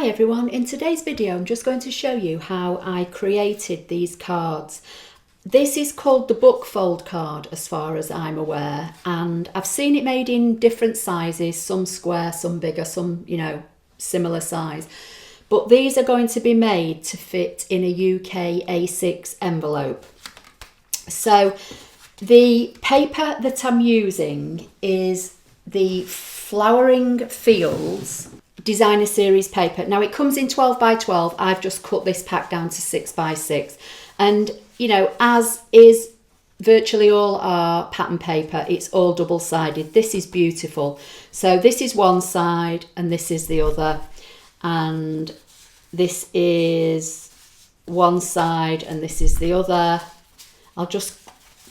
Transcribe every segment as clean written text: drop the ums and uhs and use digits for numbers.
Hi everyone, in today's video I'm just going to show you how I created these cards. This is called the book fold card as far as I'm aware, and I've seen it made in different sizes, some square, some bigger, some similar size. But these are going to be made to fit in a UK A6 envelope. So the paper that I'm using is the Flowering Fields Designer Series paper. Now it comes in 12 by 12. I've just cut this pack down to 6 by 6. And as is virtually all our pattern paper, it's all double-sided. This is beautiful. So this is one side and this is the other. And this is one side and this is the other. I'll just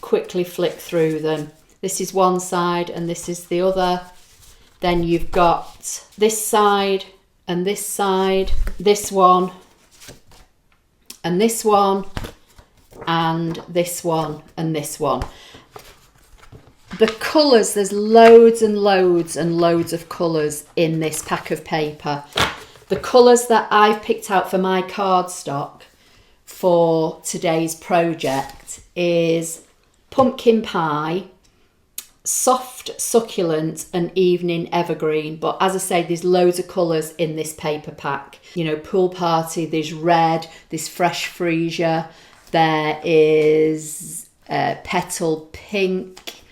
quickly flick through them. This is one side and this is the other. Then you've got this side and this side, this one and this one and this one and this one. The colours, there's loads and loads and loads of colours in this pack of paper. The colours that I've picked out for my cardstock for today's project is pumpkin pie, soft succulent and evening evergreen. But as I say, there's loads of colours in this paper pack. Pool party, there's red, there's fresh freesia, there is petal pink,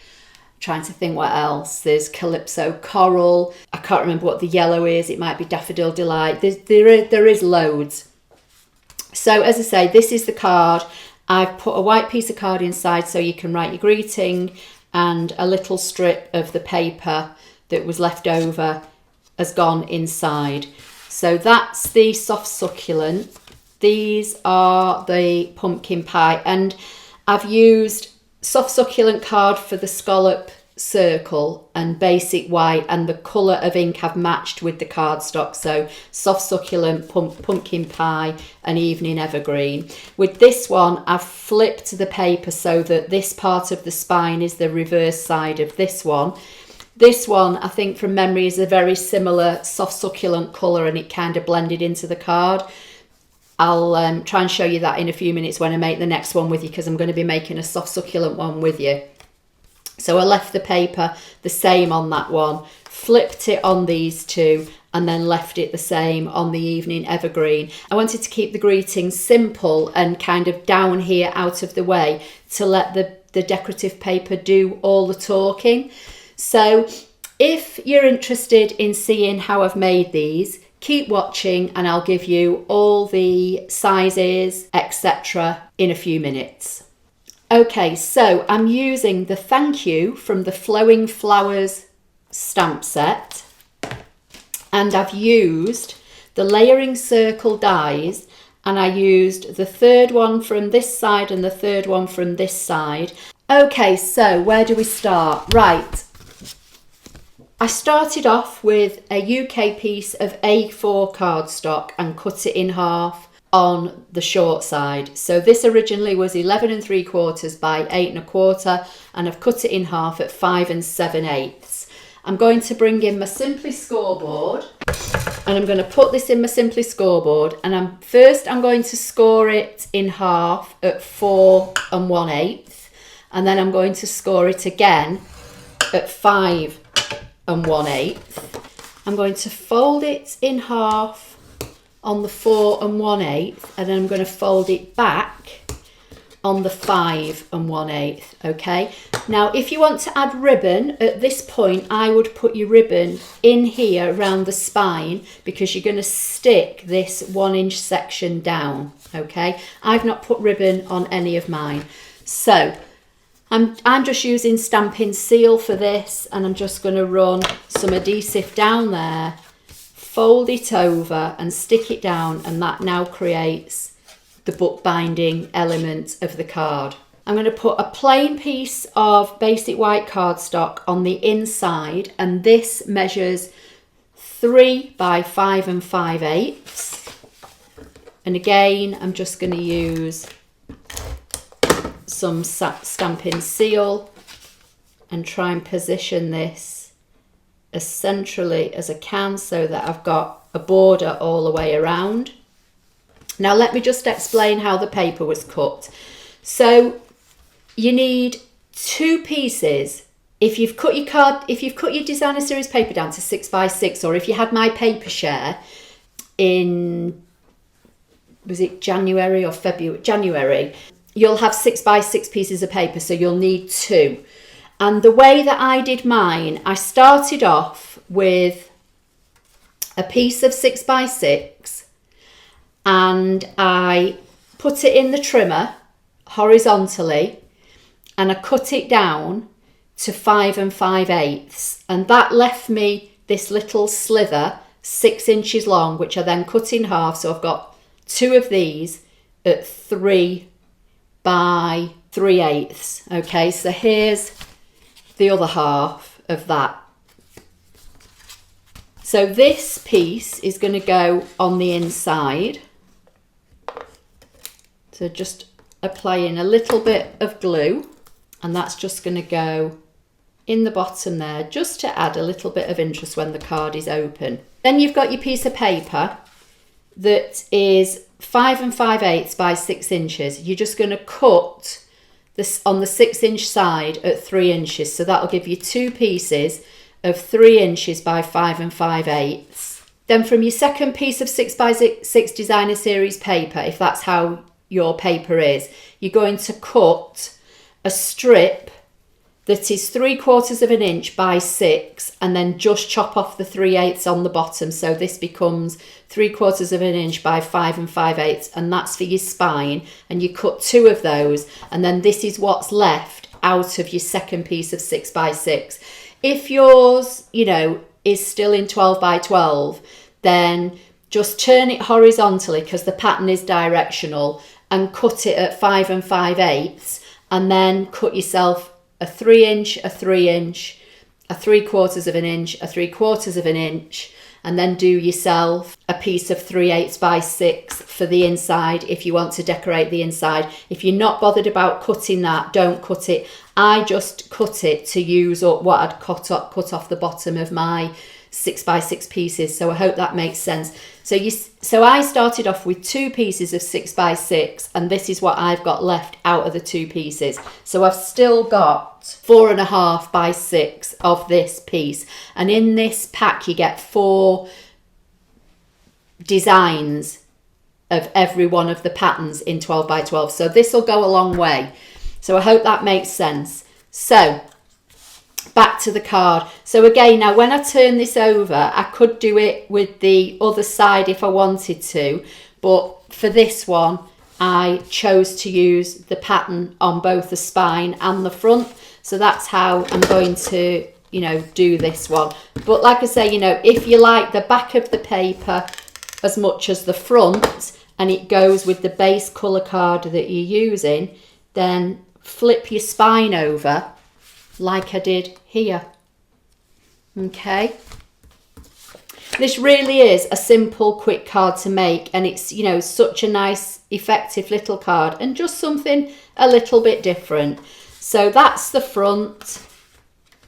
trying to think what else, there's calypso coral, I can't remember what the yellow is, it might be daffodil delight, there is loads. So as I say, this is the card. I've put a white piece of card inside so you can write your greeting, and a little strip of the paper that was left over has gone inside. So that's the soft succulent. These are the pumpkin pie, and I've used soft succulent card for the scallop circle and basic white, and the colour of ink I've matched with the cardstock. So soft succulent, pumpkin pie and evening evergreen. With this one I've flipped the paper so that this part of the spine is the reverse side of this one. This one, I think from memory, is a very similar soft succulent colour and it kind of blended into the card. I'll try and show you that in a few minutes when I make the next one with you, because I'm going to be making a soft succulent one with you. So I left the paper the same on that one, flipped it on these two, and then left it the same on the evening evergreen. I wanted to keep the greeting simple and kind of down here out of the way to let the decorative paper do all the talking. So if you're interested in seeing how I've made these, keep watching and I'll give you all the sizes, etc. in a few minutes. Okay, so I'm using the Thank You from the Flowing Flowers stamp set, and I've used the layering circle dies, and I used the third one from this side and the third one from this side. Okay, so where do we start? Right, I started off with a UK piece of A4 cardstock and cut it in half on the short side. So this originally was 11 3/4 by 8 1/4, and I've cut it in half at 5 7/8. I'm going to bring in my Simply scoreboard, and I'm going to put this in my Simply scoreboard, and I'm going to score it in half at 4 1/8, and then I'm going to score it again at 5 1/8. I'm going to fold it in half on the 4 1/8, and then I'm going to fold it back on the 5 1/8. Okay, now if you want to add ribbon at this point, I would put your ribbon in here around the spine, because you're going to stick this 1-inch section down. Okay, I've not put ribbon on any of mine, so I'm just using Stampin seal for this, and I'm just going to run some adhesive down there, fold it over and stick it down, and that now creates the bookbinding element of the card. I'm going to put a plain piece of basic white cardstock on the inside, and this measures 3 by 5 5/8. And again, I'm just going to use some Stampin seal and try and position this as centrally as I can so that I've got a border all the way around. Now let me just explain how the paper was cut. So you need 2 pieces. If you've cut your designer series paper down to 6x6, or if you had my paper share in, was it January or February? January, you'll have 6x6 pieces of paper, so you'll need 2. And the way that I did mine, I started off with a piece of 6x6 and I put it in the trimmer horizontally and I cut it down to 5 5/8, and that left me this little slither 6 inches long, which I then cut in half. So I've got 2 of these at 3 by 3/8. Okay, so here's the other half of that. So this piece is going to go on the inside. So just applying a little bit of glue, and that's just going to go in the bottom there, just to add a little bit of interest when the card is open. Then you've got your piece of paper that is 5 5/8 by 6 inches. You're just going to cut this on the 6-inch side at 3 inches. So that'll give you 2 pieces of 3 inches by 5 5/8. Then from your second piece of 6x6 designer series paper, if that's how your paper is, you're going to cut a strip that is 3/4 of an inch by 6, and then just chop off the 3/8 on the bottom. So this becomes 3/4 of an inch by 5 5/8, and that's for your spine. And you cut 2 of those, and then this is what's left out of your second piece of 6x6. If yours, is still in 12 by 12, then just turn it horizontally, because the pattern is directional, and cut it at 5 5/8, and then cut yourself a 3 inch, a 3 inch, a 3/4 of an inch, a 3/4 of an inch, and then do yourself a piece of 3/8 by 6 for the inside if you want to decorate the inside. If you're not bothered about cutting that, don't cut it. I just cut it to use up what I'd cut off the bottom of my 6x6 pieces. So I hope that makes sense. So I started off with 2 pieces of 6x6, and this is what I've got left out of the 2 pieces. So I've still got 4.5 by 6 of this piece, and in this pack you get 4 designs of every one of the patterns in 12 by 12. So this will go a long way. So I hope that makes sense. So back to the card. So again, now when I turn this over, I could do it with the other side if I wanted to, but for this one I chose to use the pattern on both the spine and the front. So that's how I'm going to, do this one. But like I say, if you like the back of the paper as much as the front, and it goes with the base colour card that you're using, then flip your spine over like I did here. Okay, this really is a simple, quick card to make, and it's such a nice, effective little card, and just something a little bit different. So that's the front.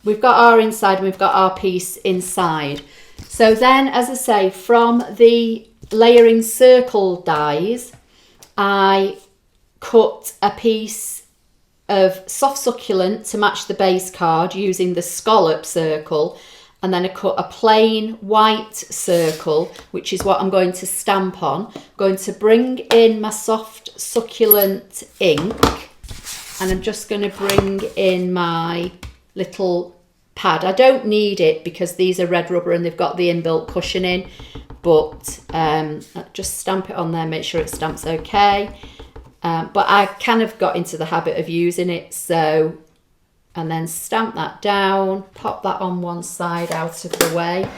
We've got our inside, and we've got our piece inside. So then, as I say, from the layering circle dies, I cut a piece of soft succulent to match the base card using the scallop circle, and then I cut a plain white circle, which is what I'm going to stamp on. I'm going to bring in my soft succulent ink, and I'm just going to bring in my little pad. I don't need it because these are red rubber and they've got the inbuilt cushioning, but just stamp it on there, make sure it stamps okay. But I kind of got into the habit of using it, so, and then stamp that down, pop that on one side out of the way.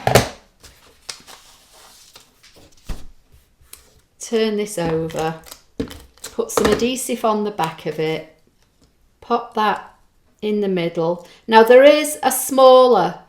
Turn this over, put some adhesive on the back of it, pop that in the middle. Now there is a smaller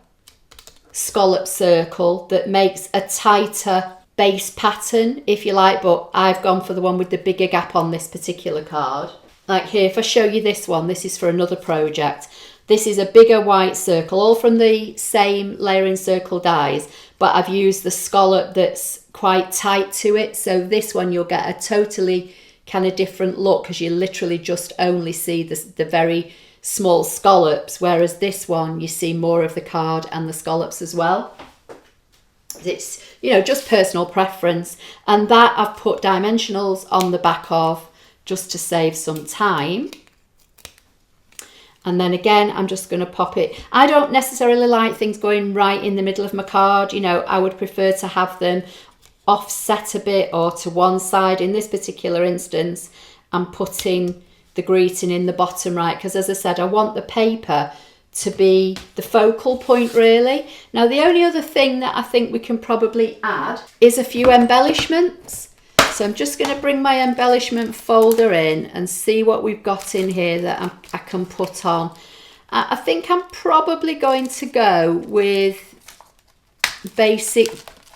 scallop circle that makes a tighter base pattern, if you like, but I've gone for the one with the bigger gap on this particular card. Like here, if I show you this one, this is for another project. This is a bigger white circle, all from the same layering circle dies, but I've used the scallop that's quite tight to it. So this one you'll get a totally kind of different look because you literally just only see the very small scallops, whereas this one you see more of the card and the scallops as well. It's, you know, just personal preference. And that I've put dimensionals on the back of just to save some time. And then again, I'm just going to pop it. I don't necessarily like things going right in the middle of my card. You know, I would prefer to have them offset a bit or to one side. In this particular instance, I'm putting the greeting in the bottom right because, as I said, I want the paper to be the focal point really. Now, the only other thing that I think we can probably add is a few embellishments. So I'm just going to bring my embellishment folder in and see what we've got in here that I can put on. I think I'm probably going to go with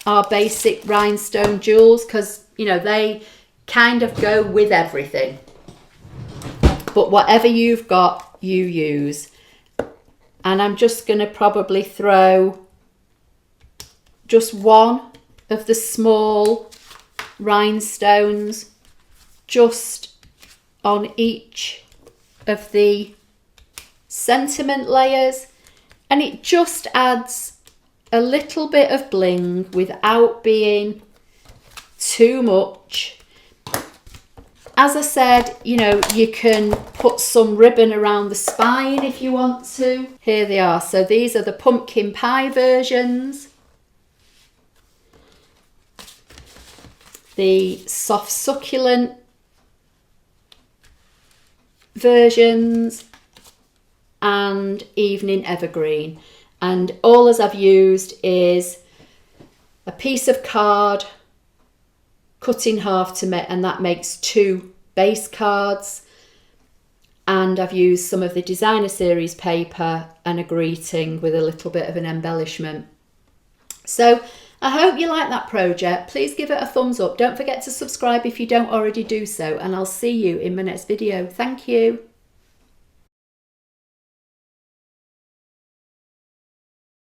our basic rhinestone jewels because, you know, they kind of go with everything. But whatever you've got, you use. And I'm just going to probably throw just one of the small rhinestones just on each of the sentiment layers, and it just adds a little bit of bling without being too much. As I said, you know, you can put some ribbon around the spine if you want to. Here they are. So these are the pumpkin pie versions, the soft succulent versions, and evening evergreen. And all as I've used is a piece of card cut in half to make, and that makes 2 base cards. And I've used some of the designer series paper and a greeting with a little bit of an embellishment. So I hope you like that project. Please give it a thumbs up. Don't forget to subscribe if you don't already do so, and I'll see you in my next video. Thank you.